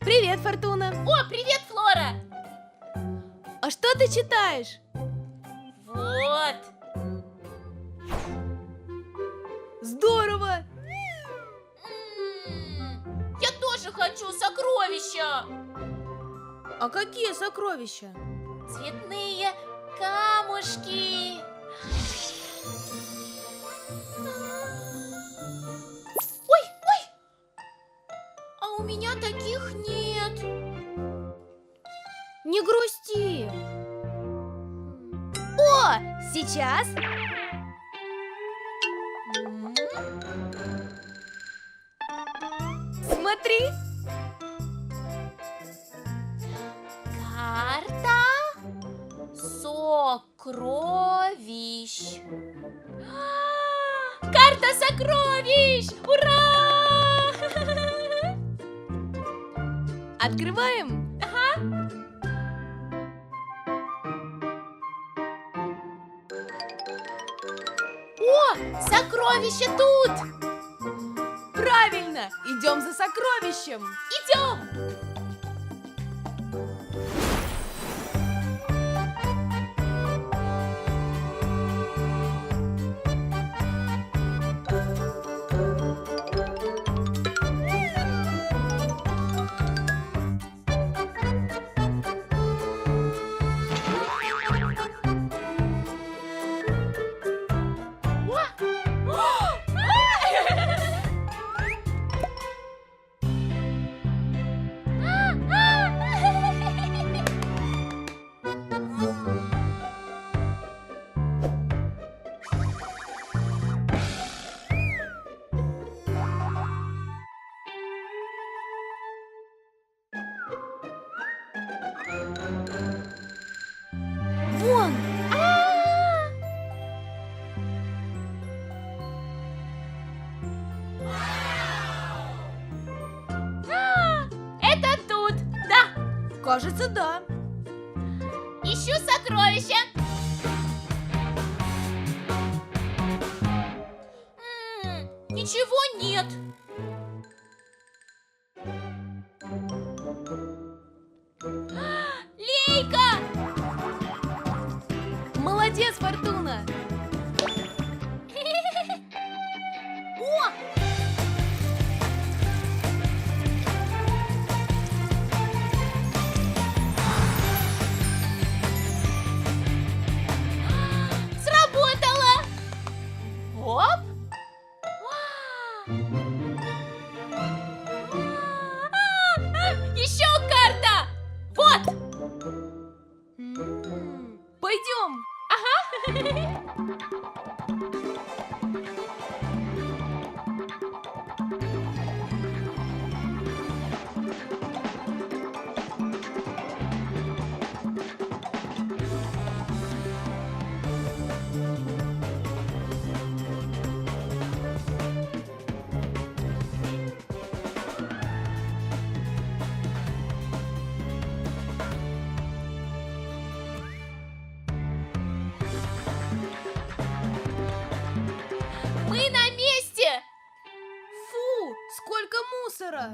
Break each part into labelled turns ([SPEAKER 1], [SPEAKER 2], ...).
[SPEAKER 1] Привет, Фортуна!
[SPEAKER 2] О, привет, Флора!
[SPEAKER 1] А что ты читаешь?
[SPEAKER 2] Вот.
[SPEAKER 1] Здорово!
[SPEAKER 2] Я тоже хочу сокровища.
[SPEAKER 1] А какие сокровища?
[SPEAKER 2] Цветные камушки. Ой, ой! А у меня таких нет.
[SPEAKER 1] Не грусти! О, сейчас! Смотри!
[SPEAKER 2] Карта сокровищ. Карта сокровищ! Ура!
[SPEAKER 1] Открываем!
[SPEAKER 2] О, сокровище тут!
[SPEAKER 1] Правильно! Идем за сокровищем!
[SPEAKER 2] Идем!
[SPEAKER 1] Вон!
[SPEAKER 2] Это тут, да.
[SPEAKER 1] Кажется, да.
[SPEAKER 2] Ищу сокровища. Ничего нет. Лейка!
[SPEAKER 1] Молодец, Фортуна! О!
[SPEAKER 2] Сработало! Оп! Еще карта! Вот!
[SPEAKER 1] Пойдем!
[SPEAKER 2] Мы на месте!
[SPEAKER 1] Фу, сколько мусора!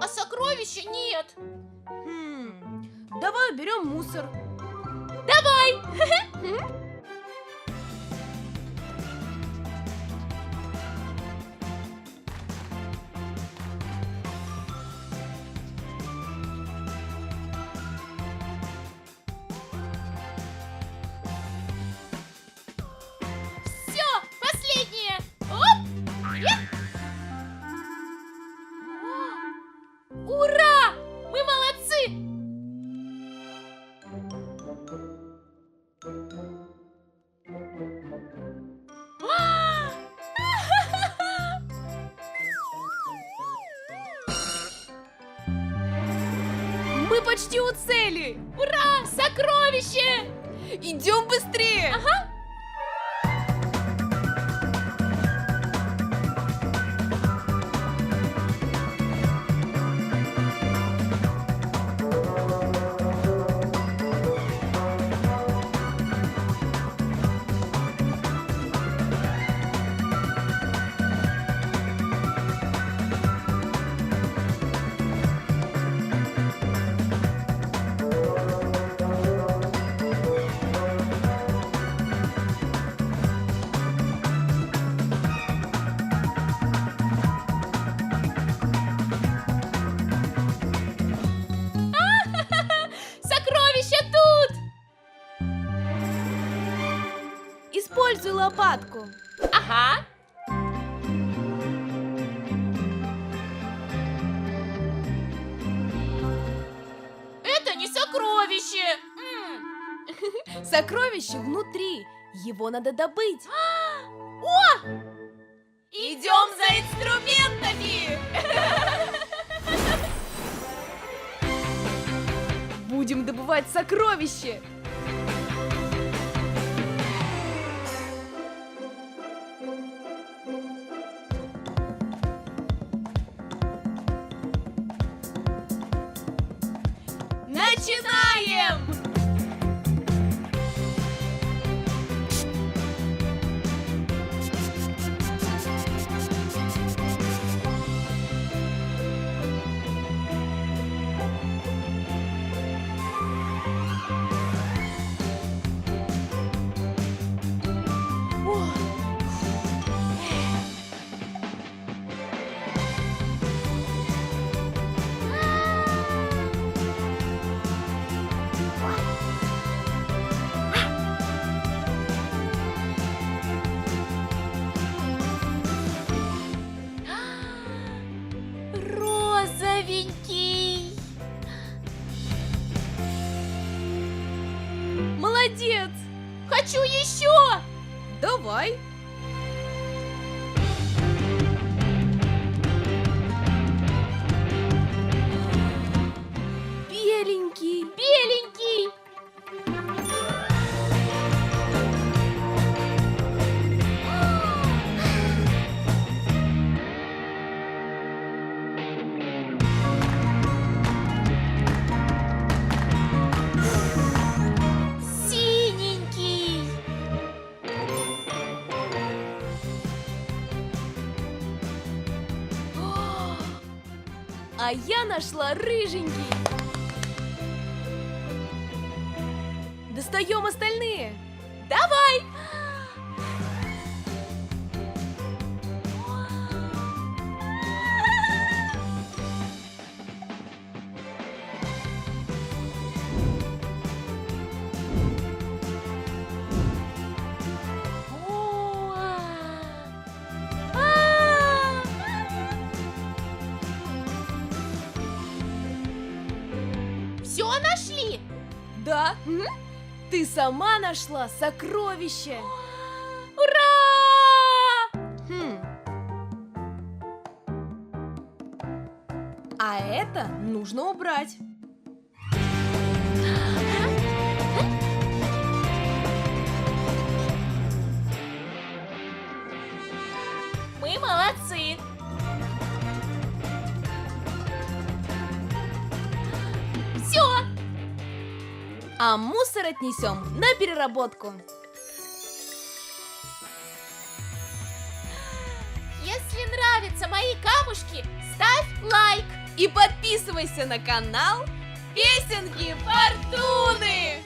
[SPEAKER 2] А сокровища нет.
[SPEAKER 1] Давай уберем мусор.
[SPEAKER 2] Давай! Все, последнее. Оп! Ура! Мы молодцы!
[SPEAKER 1] Мы почти у цели!
[SPEAKER 2] Ура! Сокровище!
[SPEAKER 1] Идем быстрее!
[SPEAKER 2] Ага.
[SPEAKER 1] лопатку.
[SPEAKER 2] Ага. Это не сокровище.
[SPEAKER 1] Сокровище внутри. Его надо добыть.
[SPEAKER 2] Идем за инструментами.
[SPEAKER 1] Будем добывать сокровище.
[SPEAKER 2] Начинаем! Розовенький.
[SPEAKER 1] Молодец.
[SPEAKER 2] Хочу еще.
[SPEAKER 1] Давай. Беленький.
[SPEAKER 2] Беленький. Синенький.
[SPEAKER 1] А я нашла рыженький. Достаем остальные.
[SPEAKER 2] Давай. Все нашли?
[SPEAKER 1] Да. Ты сама нашла сокровище.
[SPEAKER 2] Ура!
[SPEAKER 1] Хм. А это нужно убрать.
[SPEAKER 2] Мы молодцы. Все.
[SPEAKER 1] А мусор отнесем на переработку.
[SPEAKER 2] Если нравятся мои камушки, ставь лайк.
[SPEAKER 1] И подписывайся на канал Песенки Фортуны.